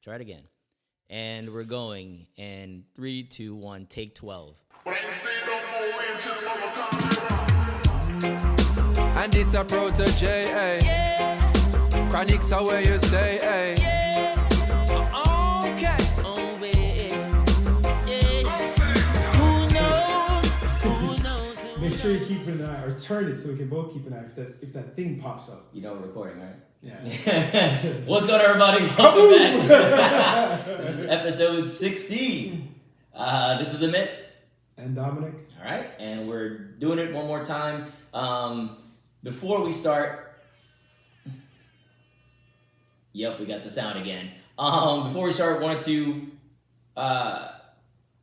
Try it again. And we're going. And 3, 2, 1, take 12. And this a protege, eh? Yeah. Chronics are where you say, eh? Yeah. Okay. Oh, yeah. Who knows? Make sure you keep an eye, or turn it so we can both keep an eye if that thing pops up. You know we're recording, right? Yeah. What's going on, everybody? Welcome back. This is episode 16. This is Amit. And Dominic. All right, and we're doing it one more time. Before we start, yep, we got the sound again. Before we start, wanted to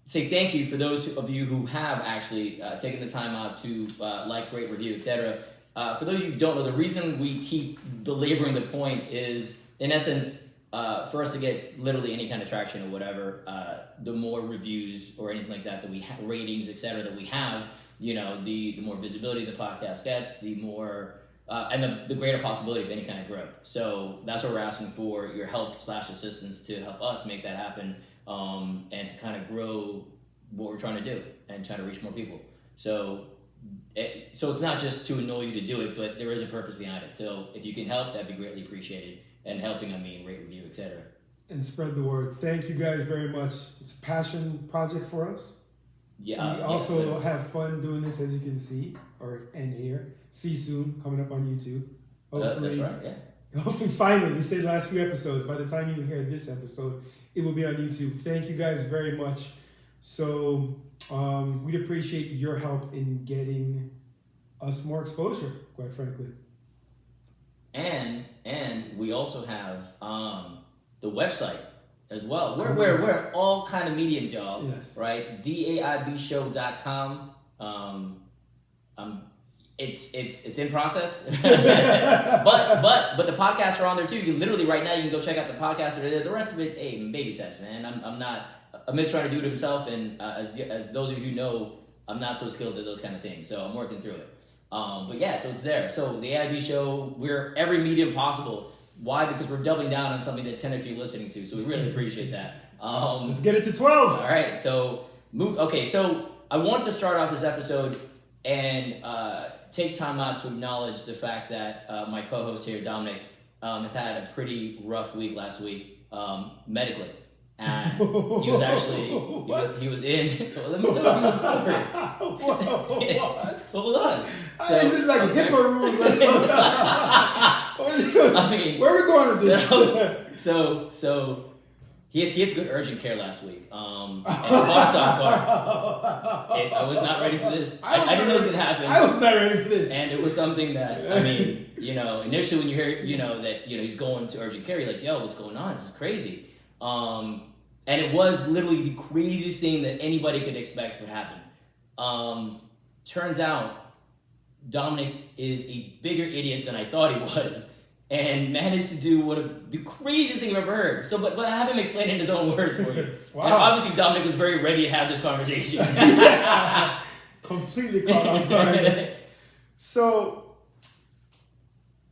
say thank you for those of you who have actually taken the time out to like, rate, review, etc. For those of you who don't know, the reason we keep belaboring the point is, in essence, for us to get literally any kind of traction or whatever, the more reviews or anything like that we have, ratings, etc., that we have, you know, the more visibility the podcast gets, the more, and the greater possibility of any kind of growth. So that's what we're asking for, your help / assistance to help us make that happen, and to kind of grow what we're trying to do and try to reach more people. So it's not just to annoy you to do it, but there is a purpose behind it. So if you can help, that'd be greatly appreciated. And helping, I mean, rate, review, etc. And spread the word. Thank you guys very much. It's a passion project for us. Yeah. We also have fun doing this, as you can see, and hear. See soon, coming up on YouTube. Hopefully, that's right, yeah. Hopefully, finally, we said the last few episodes. By the time you hear this episode, it will be on YouTube. Thank you guys very much. So, we'd appreciate your help in getting us more exposure, quite frankly. And we also have the website as well. We're all kind of mediums, y'all. Yes. Right? theaibshow.com. It's in process. but the podcasts are on there too. You can literally right now you can go check out the podcast. The rest of it, hey, baby steps, man. Amit's trying to do it himself, and as those of you who know, I'm not so skilled at those kind of things. So I'm working through it. But yeah, so it's there. So the AIB show, we're every medium possible. Why? Because we're doubling down on something that 10 of you are listening to. So we really appreciate that. Let's get it to 12. All right. So so I wanted to start off this episode and take time out to acknowledge the fact that my co-host here, Dominic, has had a pretty rough week last week medically. And he was actually, he was in, well, let me tell you the story. What? Hold on. So, is it like HIPAA rules or something? I mean, where are we going with this? So he had good urgent care last week. And caught part. I was not ready for this. I didn't know it was going to happen. I was not ready for this. And it was something that, I mean, you know, initially when you hear, you know, that, you know, he's going to urgent care, you're like, yo, what's going on? This is crazy. And it was literally the craziest thing that anybody could expect would happen. Turns out, Dominic is a bigger idiot than I thought he was, and managed to do the craziest thing I've ever heard. So, but I have him explain it in his own words for you. Wow. And obviously, Dominic was very ready to have this conversation. Completely caught off guard. So,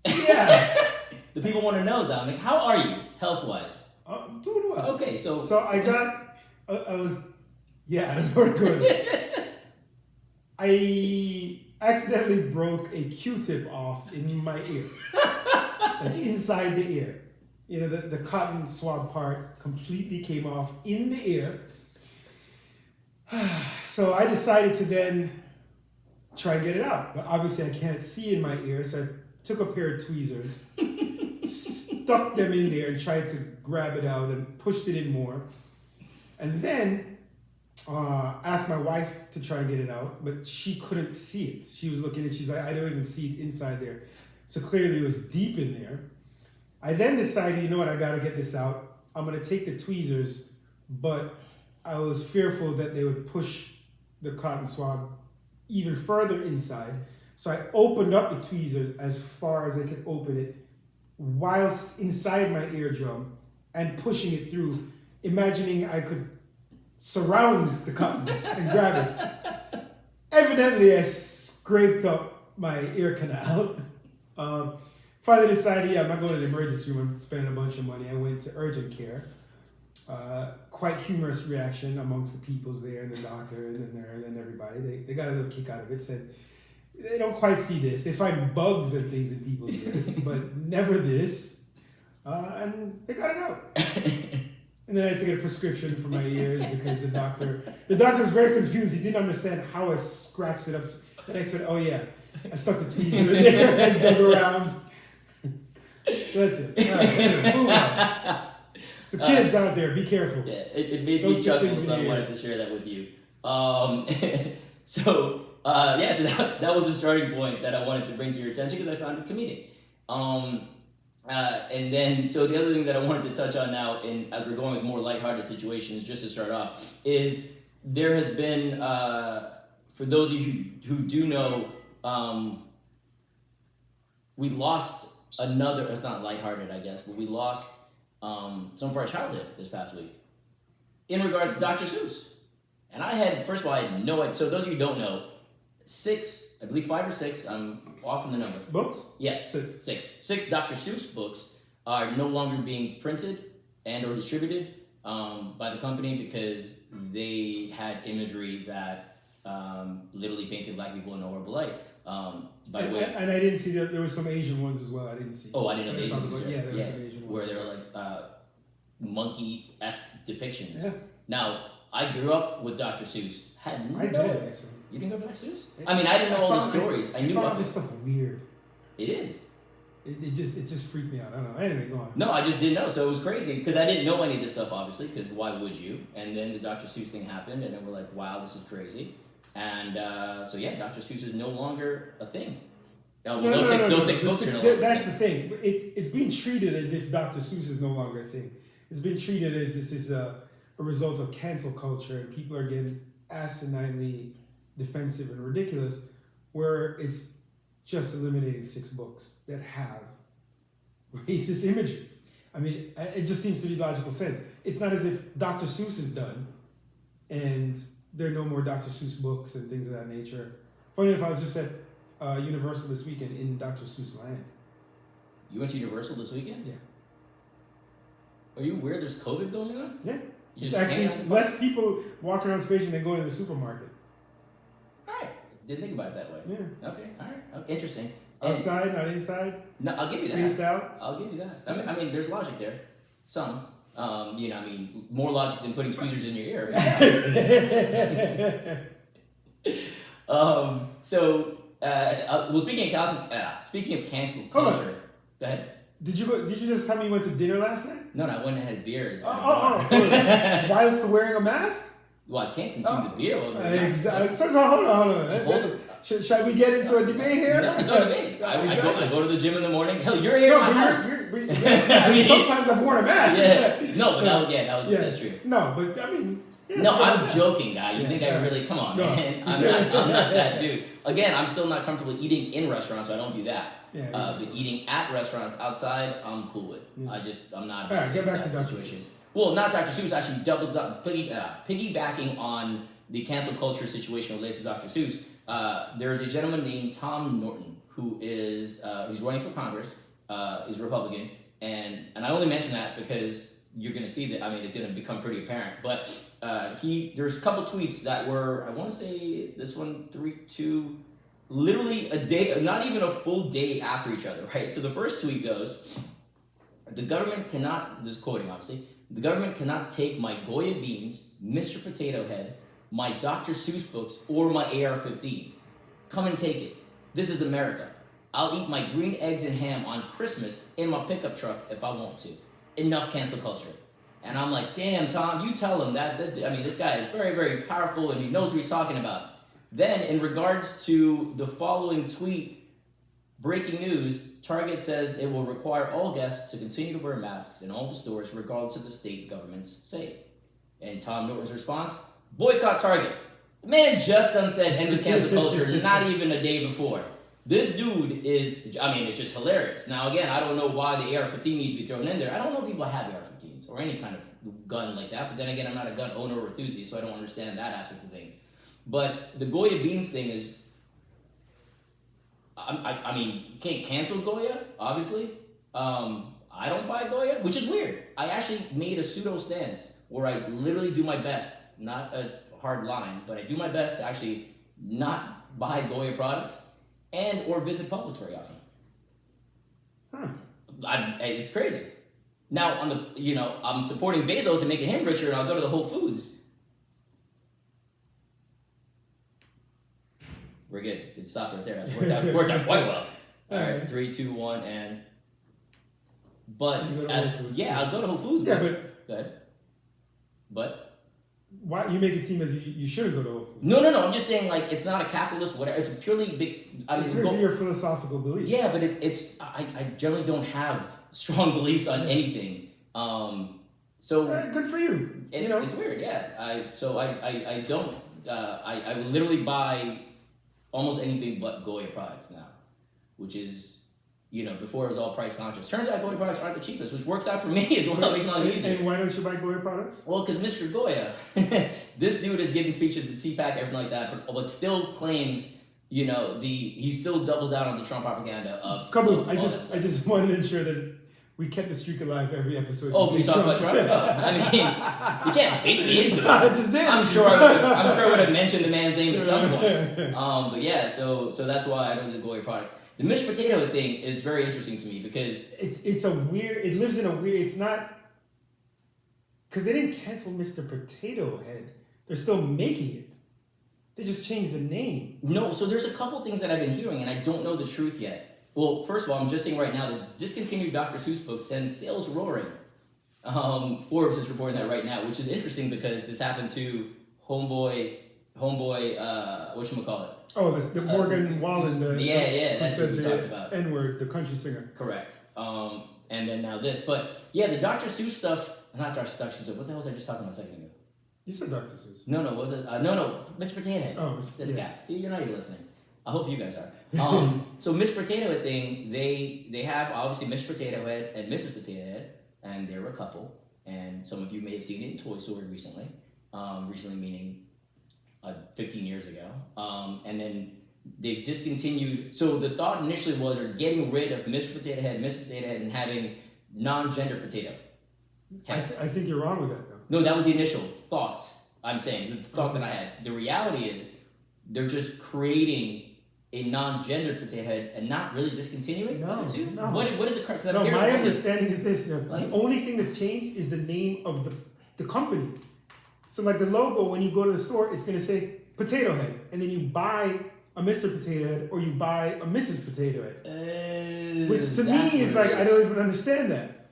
yeah. The people want to know, Dominic, how are you health-wise? I'm doing well. Okay, so we're good. I accidentally broke a Q-tip off in my ear, like inside the ear. You know, the cotton swab part completely came off in the ear. So I decided to then try and get it out, but obviously I can't see in my ear, so I took a pair of tweezers. Stuck them in there and tried to grab it out and pushed it in more. And then asked my wife to try and get it out, but she couldn't see it. She was looking at it, she's like, I don't even see it inside there. So clearly it was deep in there. I then decided, you know what, I gotta get this out. I'm gonna take the tweezers, but I was fearful that they would push the cotton swab even further inside. So I opened up the tweezers as far as I could open it, whilst inside my eardrum and pushing it through, imagining I could surround the cotton and grab it. Evidently, I scraped up my ear canal. Finally decided, I'm not going to the emergency room and spending a bunch of money. I went to urgent care. quite humorous reaction amongst the peoples there and the doctor and everybody. They got a little kick out of it. Said they don't quite see this. They find bugs and things in people's ears, but never this. And they got it out. And then I had to get a prescription for my ears because the doctor was very confused. He didn't understand how I scratched it up. Then I said, "Oh yeah, I stuck the tweezer in there and dug around." That's it. All right, anyway, move on. So kids out there, be careful. Yeah, it made me chuckle, so I wanted to share that with you. So that was the starting point that I wanted to bring to your attention because I found it comedic. And then, so the other thing that I wanted to touch on now, as we're going with more lighthearted situations, just to start off, is there has been, for those of you who do know, we lost another, it's not lighthearted, I guess, but we lost some of our childhood this past week in regards to Dr. Seuss. And I had no idea. So those of you who don't know, 5 or 6, I'm off on the number. Books? Yes, 6 Dr. Seuss books are no longer being printed and or distributed by the company because they had imagery that literally painted black people in a horrible light. And I didn't see that there was some Asian ones as well. I didn't see. Oh, I didn't know Asian ones. Yeah, there were some Asian ones. Where they were like monkey-esque depictions. Yeah. Now, I grew up with Dr. Seuss. I did actually. You didn't go to Dr. Seuss? I mean, I didn't know all the stories. I knew found this stuff weird. It is. It just freaked me out. I don't know. Anyway, go on. No, I just didn't know. So it was crazy because I didn't know any of this stuff, obviously, because why would you? And then the Dr. Seuss thing happened, and then we're like, wow, this is crazy. And so Dr. Seuss is no longer a thing. Those six books are no longer That's the thing. It's being treated as if Dr. Seuss is no longer a thing. It's been treated as this is a result of cancel culture, and people are getting asininely defensive and ridiculous, where it's just eliminating 6 books that have racist imagery. I mean, it just seems to be logical sense. It's not as if Dr. Seuss is done and there are no more Dr. Seuss books and things of that nature. Funny enough, I was just at Universal this weekend in Dr. Seuss land. You went to Universal this weekend? Yeah. Are you aware there's COVID going on? Yeah. It's actually less people walking around station than going to the supermarket. Alright. Didn't think about it that way. Yeah. Okay, alright. Interesting. Outside, not inside? No, I'll give you that. Spaced out? I'll give you that. I mean, there's logic there. Some. More logic than putting tweezers in your ear. Speaking of cancel culture. Go ahead. Did you just tell me you went to dinner last night? No, I went and had beers. Whilst wearing a mask? Well, I can't consume the beer. Exactly. So hold on. Shall we get into a debate here? No, it's not a debate. I go to the gym in the morning. Hell, you're here in my house. Sometimes I've worn a mask. Yeah. No, but that's true. No, but I mean. Yeah, no, I'm joking, guy. You think I really? Come on, man. I'm not that dude. Again, I'm still not comfortable eating in restaurants, so I don't do that. But eating at restaurants outside, I'm cool with. Yeah. I'm not. All right, get back to Dr. Seuss. Well, not Dr. Seuss. Actually, piggybacking on the cancel culture situation related to Dr. Seuss. There is a gentleman named Tom Norton who is he's running for Congress. He's a Republican, and I only mention that because you're going to see that. I mean, it's going to become pretty apparent. But there's a couple tweets that were, I want to say this one, 2, literally a day, not even a full day after each other, right? So the first tweet goes, the government cannot, this is quoting obviously, the government cannot take my Goya beans, Mr. Potato Head, my Dr. Seuss books, or my AR-15. Come and take it. This is America. I'll eat my green eggs and ham on Christmas in my pickup truck if I want to. Enough cancel culture. And I'm like, damn, Tom, you tell him that. This guy is very, very powerful and he knows what he's talking about. Then, in regards to the following tweet, breaking news, Target says it will require all guests to continue to wear masks in all the stores regardless of the state government's say. And Tom Norton's response, boycott Target. The man just done said end of cancel culture not even a day before. This dude is, it's just hilarious. Now, again, I don't know why the AR-15 needs to be thrown in there. I don't know people have AR-15s or any kind of gun like that. But then again, I'm not a gun owner or enthusiast, so I don't understand that aspect of things. But the Goya beans thing is, you can't cancel Goya, obviously. I don't buy Goya, which is weird. I actually made a pseudo stance where I literally do my best, not a hard line, but I do my best to actually not buy Goya products and or visit Publix very often. It's crazy. Now, on the I'm supporting Bezos and making him richer, and I'll go to the Whole Foods. We're good. It stopped right there. It worked out quite well. All right, 3, 2, 1, and. But So you go to as Whole Foods. I'll go to Whole Foods. Yeah, Go ahead. But. Why you make it seem as you shouldn't go to Whole Foods? No. I'm just saying, like, it's not a capitalist whatever. It's a purely big. It's because of your philosophical beliefs. Yeah, but I generally don't have strong beliefs on anything. So good for you. It's weird. Yeah. I don't. I will literally buy almost anything but Goya products now, which is. Before it was all price conscious. Turns out Goya products aren't the cheapest, which works out for me as well. It makes it a lot easier. And why don't you buy Goya products? Well, because Mr. Goya, this dude is giving speeches at CPAC, everything like that, but still claims, he still doubles out on the Trump propaganda of. Kaboom! I just wanted to ensure that we kept the streak alive every episode. Oh, we talk about Trump? I mean, you can't bait me into it. I just did. I'm sure I would have mentioned the man's name at some point. But yeah, so that's why I know the Goya products. The Mr. Potato thing is very interesting to me because it's a weird. It lives in a weird. It's not because they didn't cancel Mr. Potato Head. They're still making it. They just changed the name. No, so there's a couple things that I've been hearing, and I don't know the truth yet. Well, first of all, I'm just saying right now, the discontinued Dr. Seuss book sends sales roaring. Forbes is reporting that right now, which is interesting because this happened to homeboy, whatchamacallit? Oh, the Morgan Wallen. That's who what we said talked about. N-word, the country singer. Correct. And then now this. But yeah, the Dr. Seuss stuff, not Dr. Seuss, what the hell was I just talking about a second ago? You said Dr. Seuss. No, was it? No, Mr. Potato Head. Oh, this guy. See, you're not even listening. I hope you guys are. So Miss Potato Head thing, they have obviously Miss Potato Head and Mrs. Potato Head, and they're a couple. And some of you may have seen it in Toy Story recently. Recently meaning 15 years ago. And then they discontinued. So the thought initially was they're getting rid of Miss Potato Head, Miss Potato Head, and having non-gender potato head. I think you're wrong with that, though. No, that was the initial thought. I'm saying the thought that I had. The reality is they're just creating a non-gender potato head and not really discontinuing. No. What is it? No, my understanding is this. The only thing that's changed is the name of the company. So like the logo, when you go to the store, it's going to say Potato Head. And then you buy a Mr. Potato Head or you buy a Mrs. Potato Head. Which to me is like, I don't even understand that.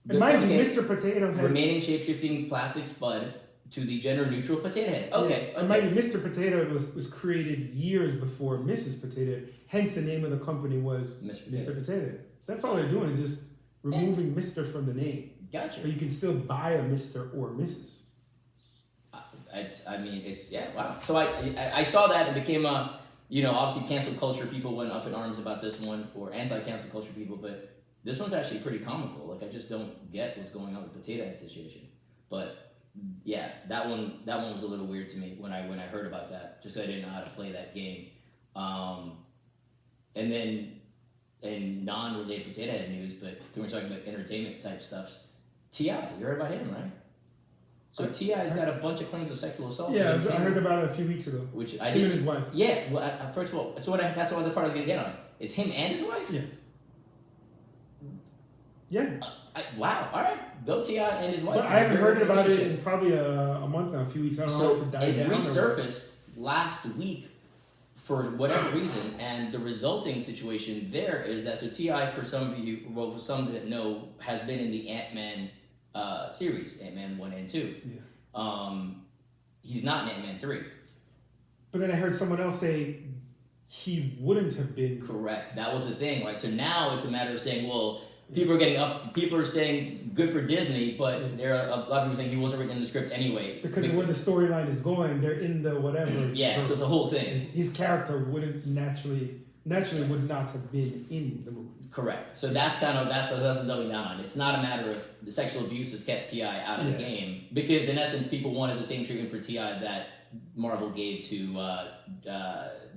And mind you, Mr. Potato Head. Remaining shape-shifting plastic spud to the gender-neutral potato head. Okay. And mind you, Mr. Potato Head was created years before Mrs. Potato Head. Hence the name of the company was Mr. Potato Head. So that's all they're doing is just removing Mr. from the name. Gotcha. But you can still buy a Mr. or Mrs. Wow. So I saw that and became obviously cancel culture people went up in arms about this one, or anti-cancel culture people, but this one's actually pretty comical. Like, I just don't get what's going on with the potato head situation. But yeah, that one was a little weird to me when I heard about that, just because I didn't know how to play that game. And then in non-related potato head news, but we're talking about entertainment type stuffs, T.I., you heard about him, right? So T.I.'s got a bunch of claims of sexual assault. Yeah, I heard about it a few weeks ago. Which I him did. And his wife. Yeah, well, first of all, that's the other part I was going to get on. It's him and his wife? Yes. Yeah. Wow, all right. Go T.I. and his wife. But I haven't heard about it in probably a month now, a few weeks. I don't know if it died down. It resurfaced last week for whatever reason, and the resulting situation there is that, so T.I., for some that know, has been in the Ant-Man series, Ant-Man 1 and 2. Yeah. He's not in Ant-Man 3. But then I heard someone else say he wouldn't have been. Correct. That was the thing, right? So now it's a matter of saying, well, people are saying good for Disney, but there are a lot of people saying he wasn't written in the script anyway. Because of where the storyline is going, they're in the whatever. Yeah, verse. So it's a whole thing. His character wouldn't naturally would not have been in the movie. Correct. So that's a doubling down on. It's not a matter of the sexual abuse has kept T.I. out of the game, because in essence people wanted the same treatment for T.I. that Marvel gave to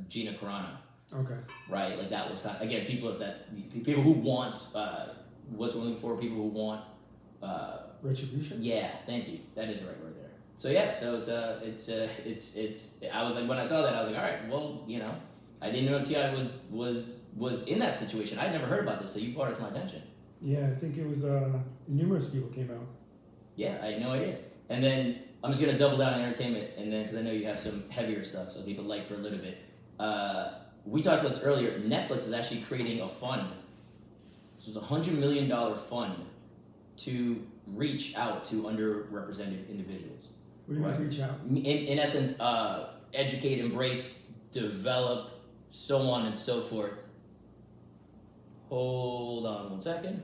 Gina Carano. Okay. Right, like that was kind of, again, people who want what's we're looking for, people who want Retribution? Yeah, thank you. That is the right word there. So yeah, so it's. I was like, when I saw that, I was like, all right, well, you know, I didn't know T.I. was in that situation. I'd never heard about this, so you brought it to my attention. Yeah, I think it was numerous people came out. Yeah, I had no idea. And then I'm just gonna double down on entertainment, and then because I know you have some heavier stuff, so people like for a little bit. We talked about this earlier. Netflix is actually creating a fund. This is a $100 million fund to reach out to underrepresented individuals. What do you mean reach out? In essence, educate, embrace, develop, so on and so forth. Hold on 1 second.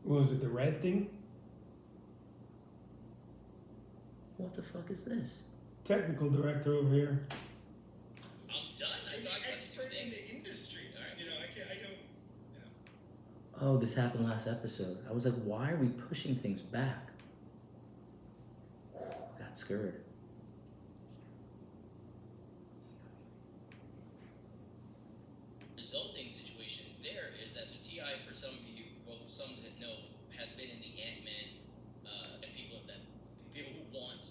What was it, the red thing? What the fuck is this? Technical director over here. I'm done. I talked about expert in the industry. All right. You know, I don't. Oh, this happened last episode. I was like, why are we pushing things back? Got scared. Resulting situation there is that so T.I., for some of you, well, for some that know, has been in the Ant-Man, and people who want,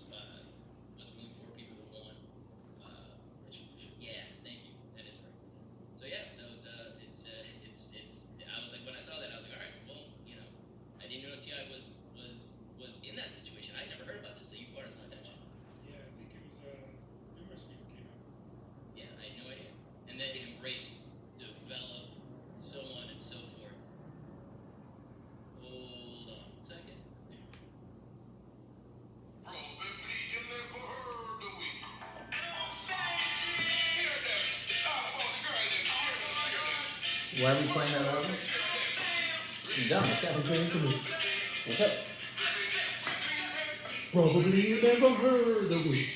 what's moving for people who want, yeah, thank you, that is right. So yeah, so it's, I was like, when I saw that, I was like, all right, well, you know, I didn't know T.I. was in that situation. I'd never heard about this, so you brought it to my attention. Yeah, I think it was numerous people came out. Yeah, I had no idea. And then embrace, develop, so on and so forth. Hold on 1 second. Why are we playing that album? You done? What's up? What's up? Probably you never heard of it.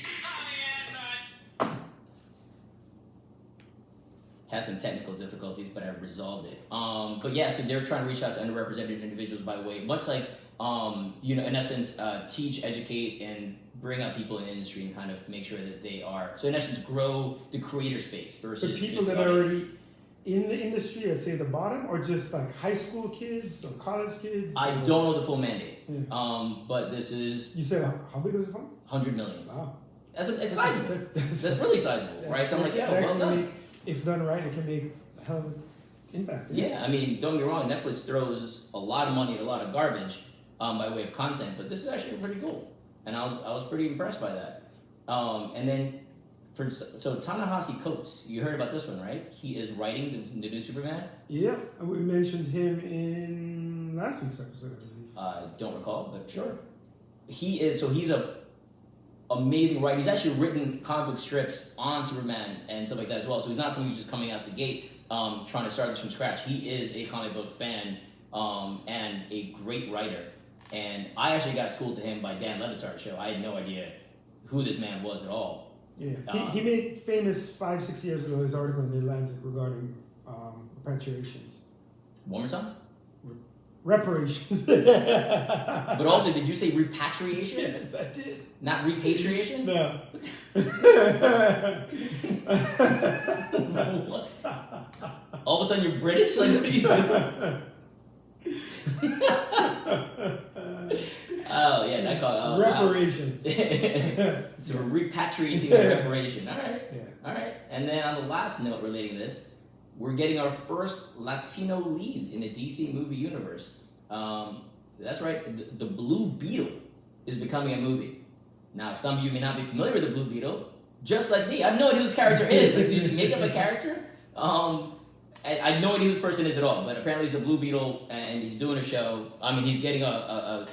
Had some technical difficulties, but I resolved it. But yeah, so they're trying to reach out to underrepresented individuals by way, much like, you know, in essence, teach, educate, and bring up people in the industry and kind of make sure that they are, so in essence, grow the creator space versus The people just that the are audience. already in the industry, I'd say the bottom, or just like high school kids or college kids? I or- don't know the full mandate, Yeah. but this is You said how big was the fund? 100 million. Wow. It's sizable. That's really sizable, yeah, right? So I'm like, it yeah, can well actually done. make, if done right, it can make a hell of an impact. Yeah, I mean, don't get me wrong, Netflix throws a lot of money at a lot of garbage by way of content, but this is actually pretty cool. And I was pretty impressed by that. And then, so Ta-Nehisi Coates, you heard about this one, right? He is writing the new Superman. Yeah, and we mentioned him in last week's episode, I believe. I don't recall, but sure. He's a amazing writer. He's actually written comic book strips on Superman and stuff like that as well. So he's not someone who's just coming out the gate trying to start this from scratch. He is a comic book fan and a great writer. And I actually got schooled to him by Dan Levitar's show. I had no idea who this man was at all. Yeah, he made famous 5-6 years ago his article in The Atlantic regarding repatriations. One more time? Reparations. But also, did you say repatriation? Yes, I did. Not repatriation? No. What? All of a sudden you're British? Like, what are you doing? Oh, yeah, that called reparations. So we're repatriating the reparation. All right. Yeah. All right. And then on the last note relating to this, we're getting our first Latino leads in the DC movie universe. That's right. The Blue Beetle is becoming a movie. Now, some of you may not be familiar with the Blue Beetle, just like me. I have no idea who this character is. Like, did you just make up a character? I have no idea who this person is at all, but apparently he's a Blue Beetle and he's doing a show. I mean, he's getting a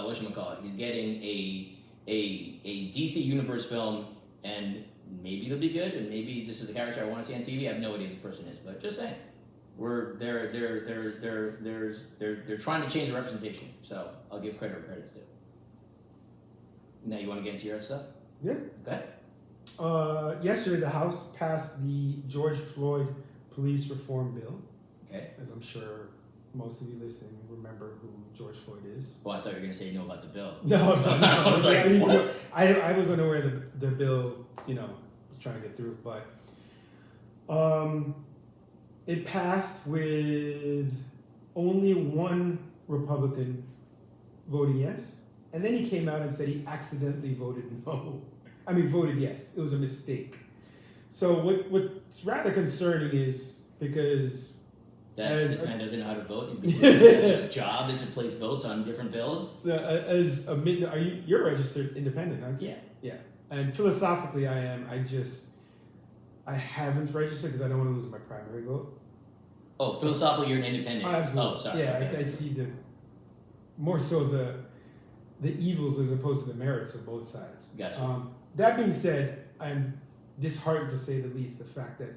whatchamacallit? He's getting a DC Universe film, and maybe it'll be good, and maybe this is the character I want to see on TV. I have no idea who this person is, but just saying, they're trying to change the representation. So I'll give credit where credit's due. Now you want to get into your other stuff? Yeah. Okay. Yesterday, the House passed the George Floyd police reform bill. Okay. As I'm sure most of you listening remember who George Floyd is. Well, I thought you were going to say you know about the bill. No. I was like, I, what? I was unaware that the bill, was trying to get through. But it passed with only one Republican voting yes. And then he came out and said he accidentally voted no. I mean, voted yes. It was a mistake. So what's rather concerning is because this man doesn't know how to vote. That's his job is to place votes on different bills. You're a registered independent, aren't you? Yeah. Yeah. And philosophically, I am. I haven't registered because I don't want to lose my primary vote. Oh, philosophically, you're an independent. Oh, absolutely. Oh, sorry. Yeah, Okay. I see more so the evils as opposed to the merits of both sides. Gotcha. That being said, I'm disheartened to say the least. The fact that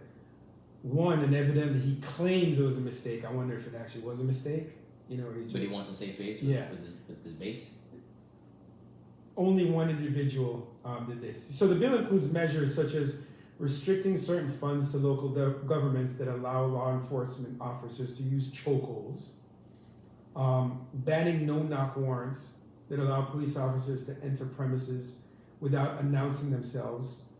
and evidently he claims it was a mistake. I wonder if it actually was a mistake. But he wants to save face Yeah. with his base. Only one individual did this. So the bill includes measures such as restricting certain funds to local governments that allow law enforcement officers to use chokeholds, banning no-knock warrants that allow police officers to enter premises without announcing themselves,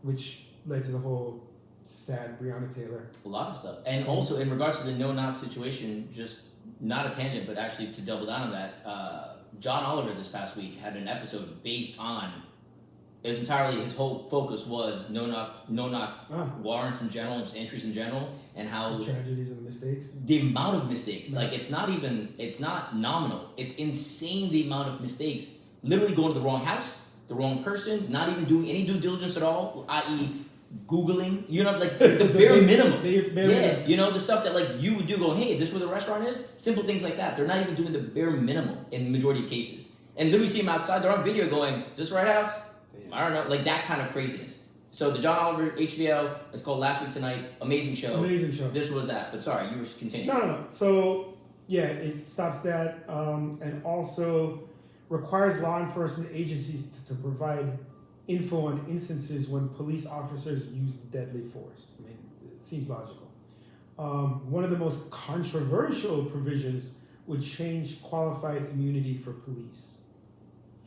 which led to the whole sad Breonna Taylor. A lot of stuff. And also, in regards to the no-knock situation, just not a tangent, but actually to double down on that, John Oliver this past week had an episode based on, his whole focus was no-knock warrants in general, and entries in general, and how... The tragedies and mistakes. The amount of mistakes. Yeah. Like, it's not nominal. It's insane the amount of mistakes. Literally going to the wrong house, the wrong person, not even doing any due diligence at all, i.e., Googling, like the bare minimum. The stuff that like you would do going, hey, is this where the restaurant is? Simple things like that. They're not even doing the bare minimum in the majority of cases. And literally see them outside, they're on video going, is this the right house? Damn. I don't know. Like that kind of craziness. So the John Oliver HBO, it's called Last Week Tonight. Amazing show. Amazing show. This was that. But sorry, you were continuing. No. So, yeah, it stops that and also requires law enforcement agencies to provide info on instances when police officers use deadly force. I mean, it seems logical. One of the most controversial provisions would change qualified immunity for police,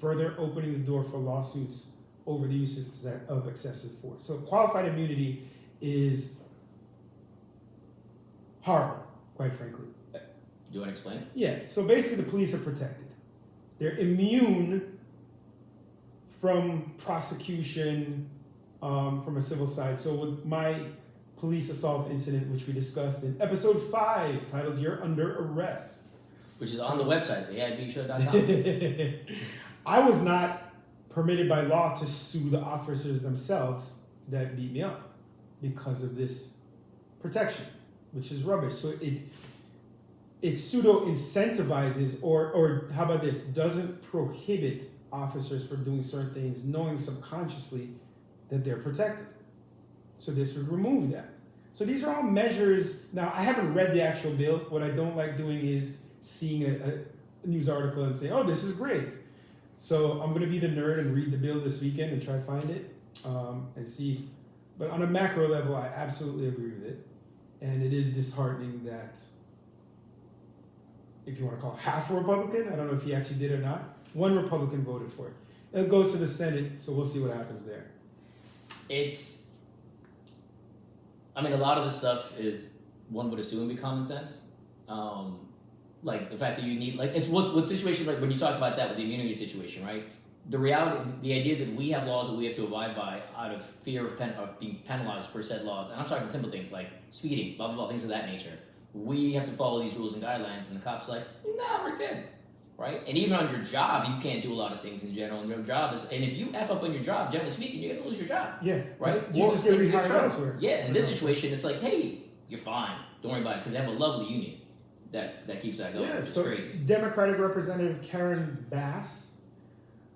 further opening the door for lawsuits over the use of excessive force. So qualified immunity is horrible, quite frankly. Do you want to explain? Yeah, so basically the police are protected. They're immune from prosecution from a civil side. So with my police assault incident, which we discussed in episode 5, titled You're Under Arrest. Which is on the website, theaibshow.com. I was not permitted by law to sue the officers themselves that beat me up because of this protection, which is rubbish. So it pseudo incentivizes, or how about this, doesn't prohibit officers from doing certain things, knowing subconsciously that they're protected. So this would remove that. So these are all measures. Now, I haven't read the actual bill. What I don't like doing is seeing a news article and saying, oh, this is great. So I'm going to be the nerd and read the bill this weekend and try to find it and see. But on a macro level, I absolutely agree with it. And it is disheartening that, if you want to call it half a Republican, I don't know if he actually did or not, one Republican voted for it. It goes to the Senate, so we'll see what happens there. A lot of this stuff is, one would assume, be common sense. Like the fact that you need, like, it's what situation, like when you talk about that with the immunity situation, right? The reality, the idea that we have laws that we have to abide by out of fear of being penalized for said laws, and I'm talking simple things like speeding, blah, blah, blah, things of that nature. We have to follow these rules and guidelines, and the cop's like, nah, we're good, right? And even on your job, you can't do a lot of things in general, and your job is, and if you F up on your job, generally speaking, you're going to lose your job. Yeah. Right? You just get in rehired elsewhere. Yeah, in this situation, it's like, hey, you're fine. Don't worry about it, because they have a lovely union that keeps that going. Yeah, It's so crazy. Democratic Representative Karen Bass,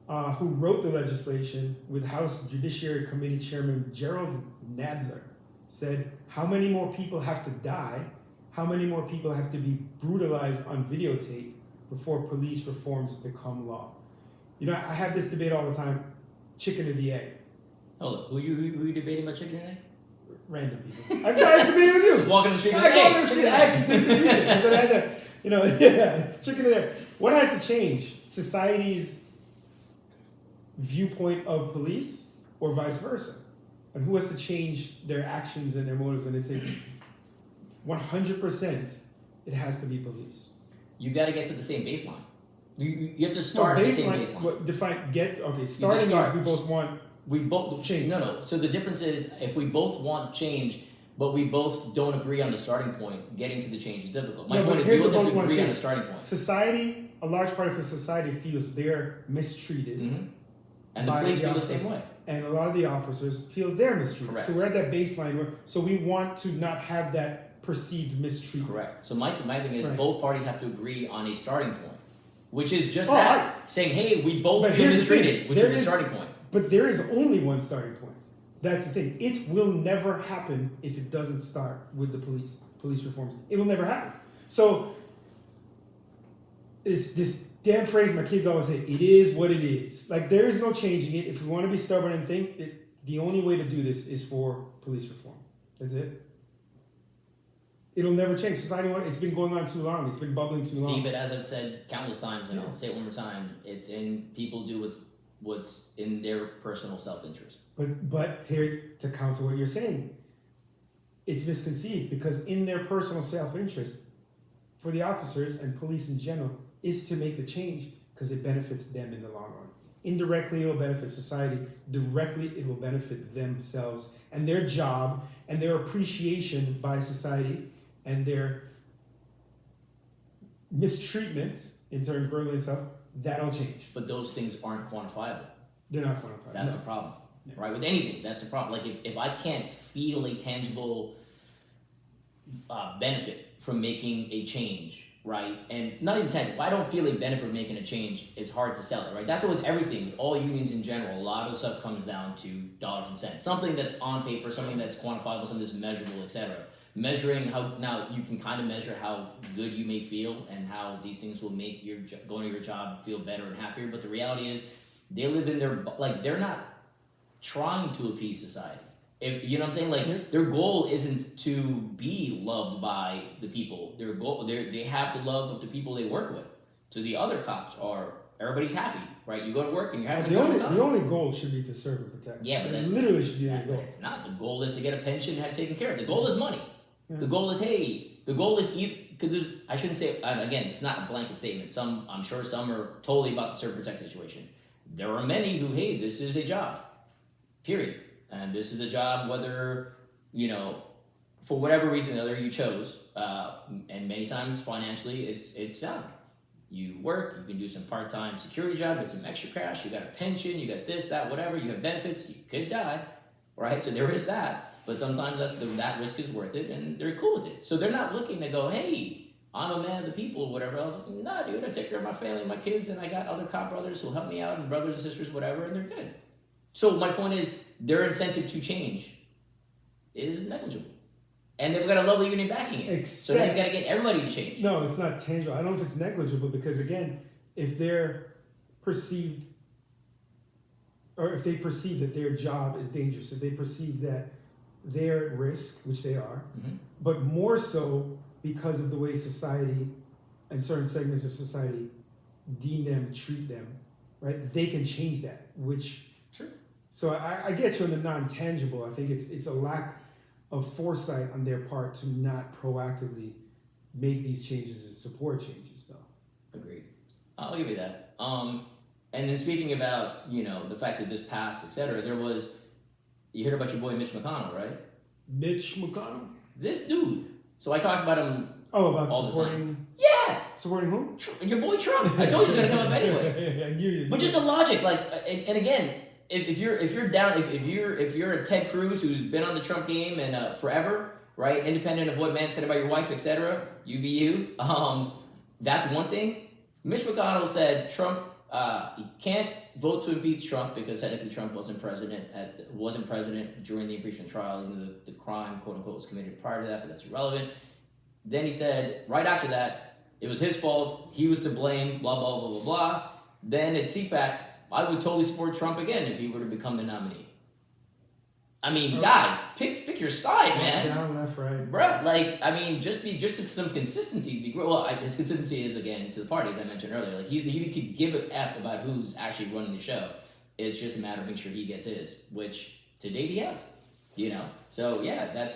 who wrote the legislation with House Judiciary Committee Chairman Gerald Nadler, said, how many more people have to die? How many more people have to be brutalized on videotape before police reforms become law? You know, I have this debate all the time, chicken or the egg. Hold up, who you debating about chicken and egg? Random people. I've debated with you. Just walking the street. I go to the street. I actually did this weekend. I said I had to, chicken and egg. What has to change? Society's viewpoint of police or vice versa? and who has to change their actions and their motives, and it's a 100%, it has to be police. You got to get to the same baseline. You have to start at the same baseline. What starting is we both want we both change. No. So the difference is if we both want change, but we both don't agree on the starting point, getting to the change is difficult. My point is we both have to agree on the starting point. Society, a large part of society feels they're mistreated. Mm-hmm. And the police feel the same way. And a lot of the officers feel they're mistreated. Correct. So we're at that baseline so we want to not have that perceived mistreatment. Correct. So my thing is right. both parties have to agree on a starting point, which is just saying, hey, we both but feel mistreated, which is the starting point. But there is only one starting point. That's the thing. It will never happen if it doesn't start with the police reforms. It will never happen. So it's this damn phrase my kids always say, it is what it is. Like, there is no changing it. If we want to be stubborn and think, the only way to do this is for police reform. That's it. It'll never change. Society, it's been going on too long. It's been bubbling too long. See, but as I've said countless times, and I'll say it one more time, it's in people do what's in their personal self-interest. But here, to counter what you're saying, it's misconceived because in their personal self-interest, for the officers and police in general, is to make the change because it benefits them in the long run. Indirectly, it will benefit society. Directly, it will benefit themselves and their job and their appreciation by society and their mistreatment in terms of verbally and stuff. That'll change. But those things aren't quantifiable. They're not quantifiable. That's the problem, right? With anything, that's a problem. Like if I can't feel a tangible benefit from making a change, right? And not even tangible. If I don't feel a benefit from making a change, it's hard to sell it, right? That's what with everything, with all unions in general, a lot of stuff comes down to dollars and cents. Something that's on paper, something that's quantifiable, something that's measurable, etc. Measuring how, now you can kind of measure how good you may feel and how these things will make your going to your job feel better and happier. But the reality is, they live in their, like, they're not trying to appease society. You know what I'm saying? Like, their goal isn't to be loved by the people. Their goal, they have the love of the people they work with. So the other cops are, everybody's happy, right? You go to work and you're having a good time. The only goal should be to serve and protect. Yeah, but it literally should be the goal. It's not. The goal is to get a pension and have it taken care of. The goal is money. Yeah. The goal is, either, because there's, I shouldn't say, again, it's not a blanket statement. I'm sure some are totally about the serve and protect situation. There are many who, hey, this is a job, period. And this is a job whether, for whatever reason or other you chose, and many times financially it's sound. You work, you can do some part-time security job, get some extra cash, you got a pension, you got this, that, whatever, you have benefits, you could die, right? So there is that. But sometimes that risk is worth it, and they're cool with it. So they're not looking to go, hey, I'm a man of the people, whatever else. Nah, dude, I take care of my family and my kids, and I got other cop brothers who'll help me out, and brothers and sisters, whatever, and they're good. So my point is, their incentive to change is negligible. And they've got a lovely union backing it. So they've got to get everybody to change. No, it's not tangible. I don't know if it's negligible because, again, if they're perceived, or if they perceive that their job is dangerous, if they perceive that they're at risk, which they are, but more so because of the way society and certain segments of society deem them, treat them, right? They can change that, which... Sure. So I get you on the non-tangible. I think it's a lack of foresight on their part to not proactively make these changes and support changes, though. Agreed. I'll give you that. And then speaking about, the fact that this passed, etc., there was... You heard about your boy Mitch McConnell, right? Mitch McConnell? This dude. So I talked about him about all supporting... the time. Yeah! Supporting who? Your boy Trump. I told you he was going to come up anyway. I knew you. But just the logic, like, and again, if you're down, if you're a Ted Cruz who's been on the Trump game and forever, right, independent of what man said about your wife, etc., you be you. That's one thing. Mitch McConnell said Trump, he can't vote to impeach Trump because technically Trump wasn't president during the impeachment trial, even though the crime, quote unquote, was committed prior to that, but that's irrelevant. Then he said, right after that, it was his fault, he was to blame, blah, blah, blah, blah, blah. Then at CPAC, I would totally support Trump again if he were to become the nominee. I mean, guy, pick your side, man. Down, left, right. Bruh, like, I mean, just some consistency. Well, his consistency is, again, to the party, as I mentioned earlier. Like, he could give an F about who's actually running the show. It's just a matter of making sure he gets his, which to date he has. You know, so yeah, that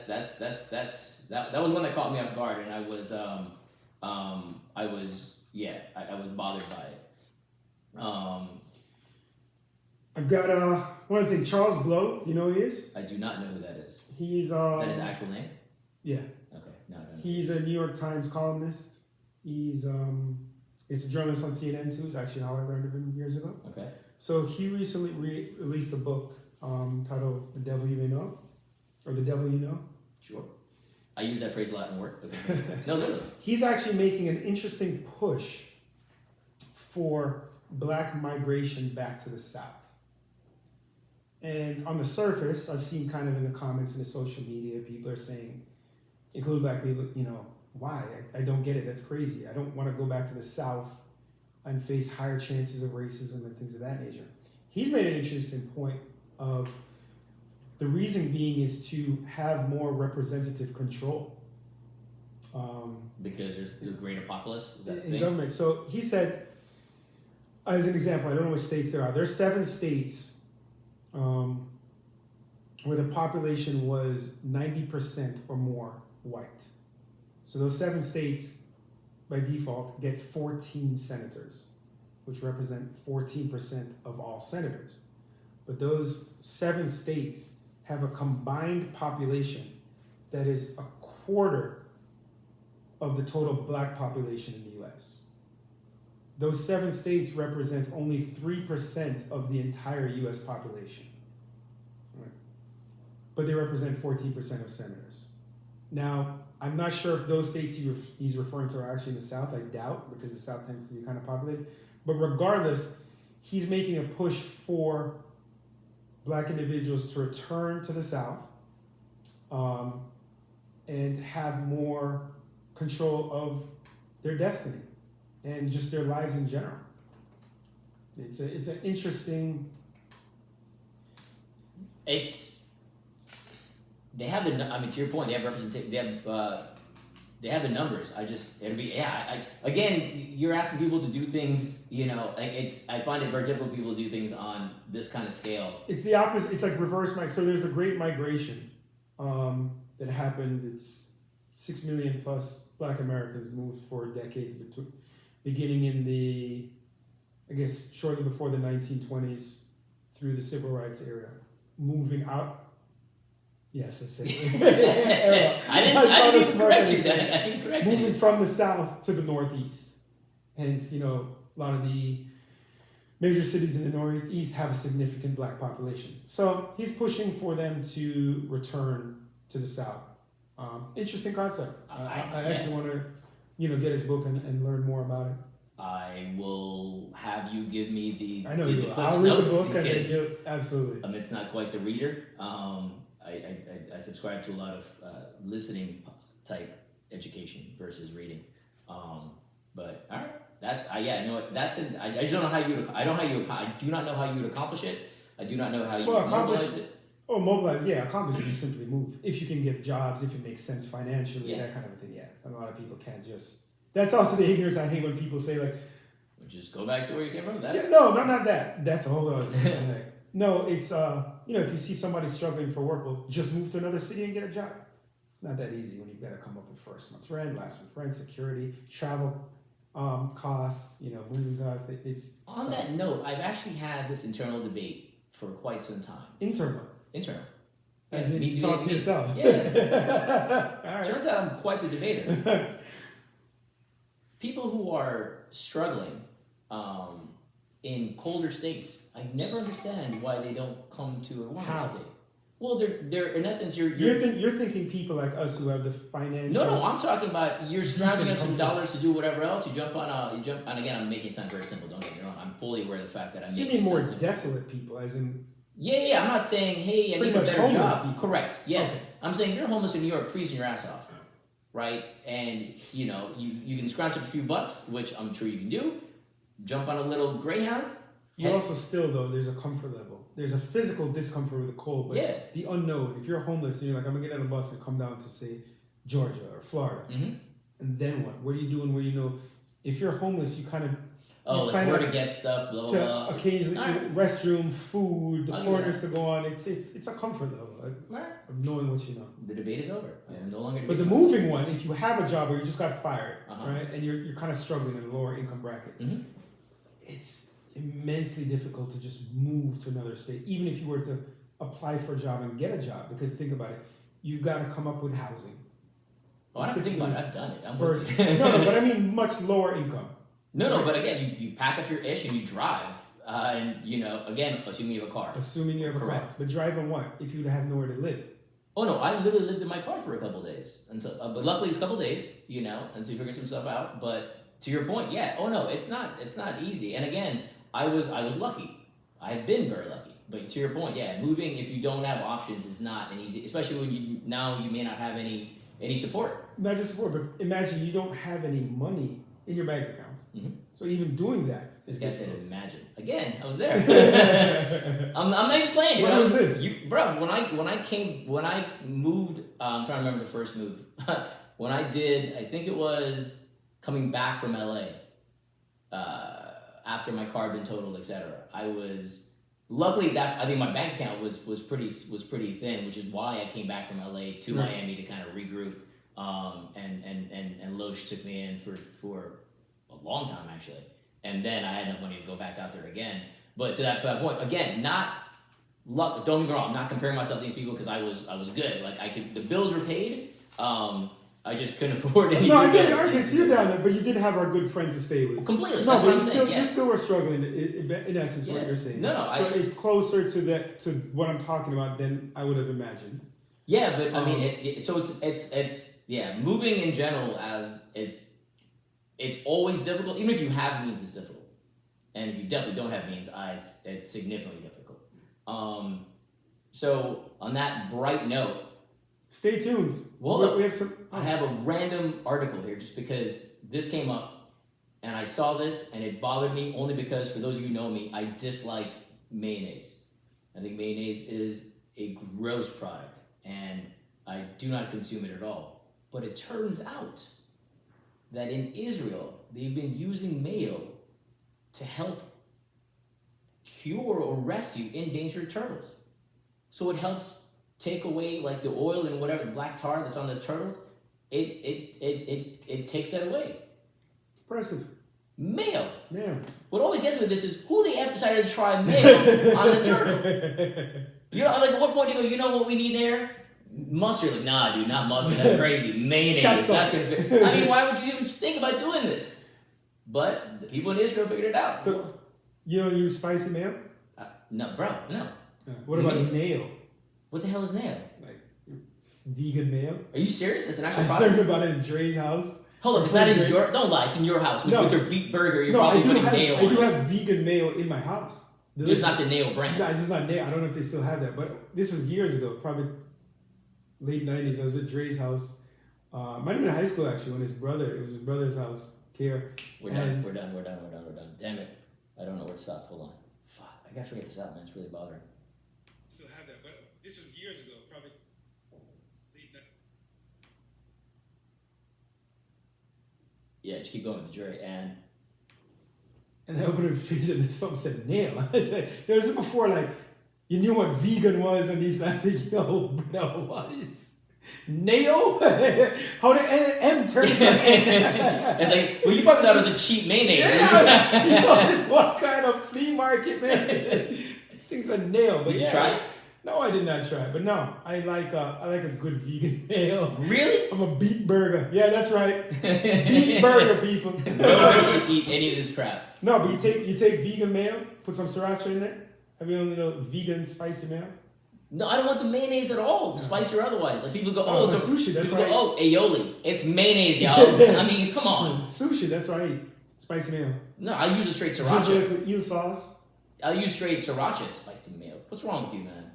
was one that caught me off guard, and I was bothered by it. I've got one other thing. Charles Blow, you know who he is? I do not know who that is. He's Is that his actual name? Yeah. Okay, no. He's a New York Times columnist. He's a journalist on CNN too. It's actually how I learned of him years ago. Okay. So he recently released a book titled "The Devil You May Know," or "The Devil You Know." Sure. I use that phrase a lot in work. Okay. No, literally. He's actually making an interesting push for black migration back to the South. And on the surface, I've seen kind of in the comments in the social media, people are saying, including black people, you know, why? I don't get it. That's crazy. I don't want to go back to the South and face higher chances of racism and things of that nature. He's made an interesting point of the reason being is to have more representative control. Because there's the greater populace? Is that the In thing? government. So he said, as an example, I don't know which states there are. There's 7 states where the population was 90% or more white. So those 7 states, by default, get 14 senators, which represent 14% of all senators. But those 7 states have a combined population that is a quarter of the total black population in the US. Those 7 states represent only 3% of the entire US population. Right? But they represent 14% of senators. Now, I'm not sure if those states he's referring to are actually in the South. I doubt, because the South tends to be kind of populated. But regardless, he's making a push for black individuals to return to the South and have more control of their destiny and just their lives in general. It's an interesting. They have the. I mean, to your point, they have representation. They have the numbers. Again, you're asking people to do things. You know, I find it very difficult for people to do things on this kind of scale. It's the opposite. It's like reverse migration. So there's a great migration that happened. It's 6 million plus Black Americans moved for decades, beginning in the, I guess, shortly before the 1920s through the civil rights era, moving out. Yes, I said it. I didn't correct you. I didn't correct you. Moving from the South to the Northeast. Hence, you know, a lot of the major cities in the Northeast have a significant black population. So he's pushing for them to return to the South. Interesting concept. I actually want to, get his book and learn more about it. I will have you give me the. I know the you will. Cliff I'll read the notes book because, and absolutely. It's not quite the reader. I subscribe to a lot of listening type education versus reading. But all right, that's I just don't know how you. I do not know how you would accomplish it. I do not know how you mobilize it. Oh, mobilize, yeah. Accomplish, you simply move. If you can get jobs, if it makes sense financially, that kind of a thing, yeah. A lot of people can't just. That's also the ignorance I hate when people say, like. Just go back to where you came from. Yeah, no, not that. That's a whole other thing. No, it's, if you see somebody struggling for work, well, just move to another city and get a job. It's not that easy when you've got to come up with first month's rent, last month's rent, security, travel costs, moving costs. That note, I've actually had this internal debate for quite some time. Internal. As in, talk to yourself. Yeah. All right. Turns out I'm quite the debater. People who are struggling in colder states, I never understand why they don't come to a warmer state. Well, they're in essence you're thinking people like us who have the financial. No, I'm talking about you're scrounging up some dollars to do whatever else. You jump, and again, I'm making it sound very simple. Don't get me wrong. I'm fully aware of the fact that I'm. So you mean more desolate people, as in. Yeah. I'm not saying, hey, I need a better job. People. Correct. Yes, okay. I'm saying you're homeless in New York, freezing your ass off, right? And you can scrounge up a few bucks, which I'm sure you can do. Jump on a little Greyhound. You also still, though, there's a comfort level. There's a physical discomfort with the cold, but the unknown. If you're homeless and you're like, I'm gonna get on a bus and come down to say Georgia or Florida, and then what? What are you doing? Where if you're homeless, you kind of. Oh, You like find where out to get stuff, blah, blah, to blah. occasionally Alright. restroom, food, the I'll give corners to go on. It's a comfort level Alright. of knowing what you know. The debate is over. Yeah. I'm no longer But the debating moving one, if you have a job or you just got fired, Uh-huh. right, and you're kind of struggling in a lower income bracket, Mhm. it's immensely difficult to just move to another state, even if you were to apply for a job and get a job. Because think about it, you've got to come up with housing. Oh, I don't have to think about it. I've done it. I'm First, with you. no, but I mean much lower income. No, but again, you pack up your ish and you drive. And, again, assuming you have a car. Assuming you have a car. Correct. But driving what? If you have nowhere to live. Oh, no, I literally lived in my car for a couple days. But luckily it's a couple days, until you figure some stuff out. But to your point, yeah. Oh, no, it's not easy. And again, I was lucky. I've been very lucky. But to your point, yeah, moving, if you don't have options, is not an easy, especially when you may not have any support. Not just support, but imagine you don't have any money in your bank account. Mhm. So even doing that This is guy said, difficult. "Imagine." Again, I was there. I'm not even playing. When was this? Bro? When I moved, I'm trying to remember the first move. When I did, I think it was coming back from LA. After my car had been totaled, etc. I was luckily I think my bank account was pretty thin, which is why I came back from LA to Right. Miami to kind of regroup. And Loesch took me in for a long time actually, and then I had no money to go back out there again. But to that point, again, not luck. Don't get me wrong. I'm not comparing myself to these people because I was good. Like the bills were paid. I just couldn't afford any. No, I new get it. bills. I can see you down there, but you did have our good friend to stay with. Completely. No, That's but what I'm saying. you still were struggling. In essence, what Yeah. you're saying. No, So it's closer to what I'm talking about than I would have imagined. Yeah, but I mean, it's moving in general as it's always difficult. Even if you have means, it's difficult, and if you definitely don't have means, it's significantly difficult. So on that bright note, Stay tuned. Well, we have some. I have a random article here just because this came up, and I saw this and it bothered me only because for those of you who know me, I dislike mayonnaise. I think mayonnaise is a gross product, and I do not consume it at all. But it turns out that in Israel, they've been using mayo to help cure or rescue endangered turtles. So it helps take away like the oil and whatever the black tar that's on the turtles. It takes that away. Impressive. Mayo. Yeah. What always gets me with this is who the F decided to try mayo on the turtle. Like at what point do you go, you know what we need there? Mustard. Like, nah, dude, not mustard. That's crazy. Mayonnaise. Catsup. That's gonna fit. I mean, why would you even think about doing this? But the people in Israel figured it out. So, you don't use spicy mayo? No, bro, no. What about Mayo? nail? What the hell is nail? Like vegan mayo? Are you serious? That's an actual I product? learned about it in Dre's house. Hold on, it's not in your. Don't lie, it's in your house. With, No. with your beef burger, you're No, probably I do putting have. nail I on do it. have vegan mayo in my house. Just not the nail brand. No, just not nail. I don't know if they still have that, but this was years ago, probably late '90s. I was at Dre's house. Might have been in high school actually. When it was his brother's house. Care. We're done. Damn it. I don't know where to stop. Hold on. Fuck, I gotta figure this out, man. It's really bothering. Still have that, but this was years ago, probably late night. Yeah, just keep going with the Dre. And And I opened the fridge and something said nail. I said, this is before like you knew what vegan was, and these guys said, yo, no, what is nail? How did M turn into N? it's like, well, you probably thought it was a cheap mayonnaise. Yeah, you know, this what kind of flea market, man? Things are nail. But Did yeah, you try it? No, I did not try. But no, I like a good vegan nail. Really? I'm a beet burger. Yeah, that's right. Beet burger, people. Nobody should eat any of this crap. No, but you take vegan mayo, put some sriracha in there. Have you only know vegan spicy mayo? No, I don't want the mayonnaise at all, spicy or otherwise. Like people go, Oh, oh, it's but sushi, that's people right. go, oh, aioli. It's mayonnaise, y'all. I mean, come on. Sushi, that's right. Spicy mayo. No, I use a straight sriracha. Just like eel sauce. I'll use straight sriracha spicy mayo. What's wrong with you, man?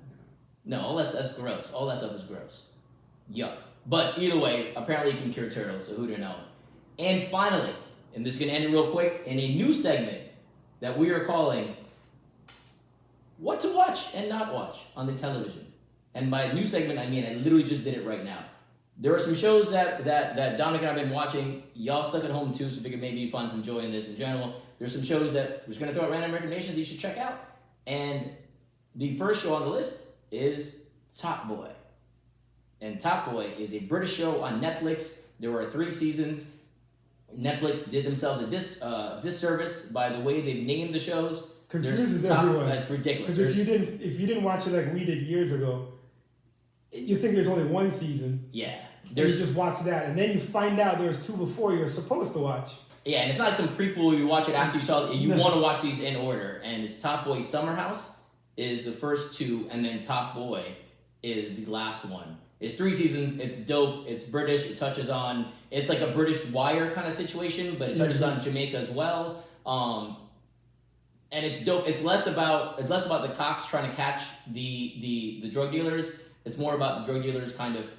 No, all that's gross. All that stuff is gross. Yuck. But either way, apparently you can cure turtles, so who do know? And finally, and this is gonna end it real quick, in a new segment that we are calling What to Watch and Not Watch on the Television. And by new segment, I mean I literally just did it right now. There are some shows that Dominic and I have been watching. Y'all stuck at home too, so figured maybe you find some joy in this in general. there's some shows that we're just gonna throw out random recommendations that you should check out. And the first show on the list is Top Boy. And Top Boy is a British show on Netflix. There were 3 seasons. Netflix did themselves a disservice by the way they named the shows. Confuses everyone. It's ridiculous. Because if you didn't watch it like we did years ago, you think there's only 1 season. Yeah. You just watch that, and then you find out there's 2 before you're supposed to watch. Yeah, and it's not some prequel you watch it after you saw it. You want to watch these in order. And it's Top Boy Summer House is the first 2, and then Top Boy is the last one. It's 3 seasons. It's dope. It's British. It touches on. It's like a British Wire kind of situation, but it touches on Jamaica as well. And it's dope. It's less about the cops trying to catch the drug dealers. It's more about the drug dealers kind of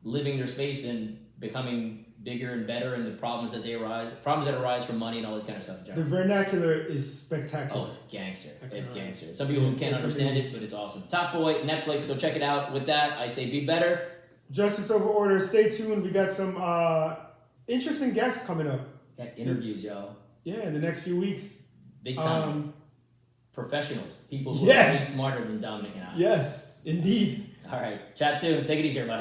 living their space and becoming bigger and better, and the problems that arise from money and all this kind of stuff. The vernacular is spectacular. Oh, it's gangster. It's gangster. Some people who can't understand it, but it's awesome. Top Boy, Netflix, go check it out. With that, I say be better. Justice over order. Stay tuned. We got some interesting guests coming up. Got interviews, y'all. Yeah, in the next few weeks. Big time. Professionals. People who are way smarter than Dominic and I. Yes, indeed. All right. Chat soon. Take it easy, everybody.